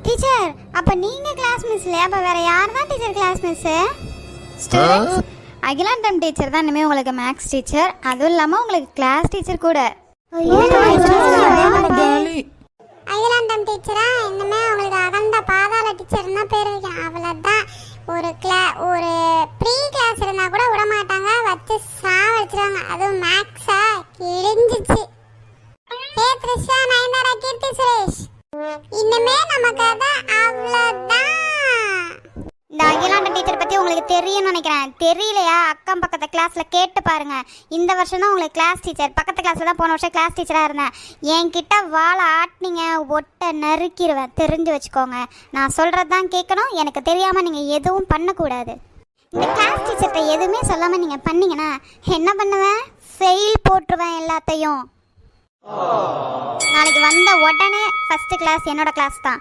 Teacher அப்ப நீங்க class miss இல்லையா? அப்ப வேற யார் தான் teacher class miss? Students, Akilandam teacher தான் இனிமே உங்களுக்கு மேக்ஸ் டீச்சர், அதுவும் இல்லாம உங்களுக்கு கிளாஸ் டீச்சர் கூட. அகிலாண்டம் டீச்சரா இனிமே உங்களுக்கு அகண்ட பாதாள டீச்சர்னா பேர் வைக்கணும். அவ்வளவுதான். ஒரு ப்ரீ கிளாஸ் இருந்தா கூட விட மாட்டாங்க, வச்சு சாவடிச்சிருவாங்க. அதுவும் மேக்ஸா கிழிஞ்சிச்சு. ஏ த்ரிஷா, நயன்தாரா, கீர்த்தி சுரேஷ், இனிமே நமக்கு அவ்வளவுதான். இந்த அகிலாண்டம் டீச்சர் பத்தி உங்களுக்கு தெரியும்னு நினைக்கிறேன். தெரியலையா? அக்கம் பக்கத்து கிளாஸ்ல கேட்டு பாருங்க. இந்த வருஷம் தான் உங்களுக்கு கிளாஸ் டீச்சர். பக்கத்து கிளாஸ்ல தான் போன வருஷம் கிளாஸ் டீச்சரா இருந்தேன். என்கிட்ட வாழை ஆட்டினீங்க, ஒட்டை நறுக்கிடுவேன், தெரிஞ்சு வச்சுக்கோங்க. நான் சொல்றது தான் கேட்கணும். எனக்கு தெரியாம நீங்க எதுவும் பண்ணக்கூடாது. இந்த கிளாஸ் டீச்சர்கிட்ட எதுவுமே சொல்லாம நீங்க பண்ணீங்கன்னா என்ன பண்ணுவேன்? ஃபெயில் போட்டுருவேன் எல்லாத்தையும். நாளைக்கு வந்த உடனே ஃபர்ஸ்ட் கிளாஸ் என்னோட கிளாஸ் தான்.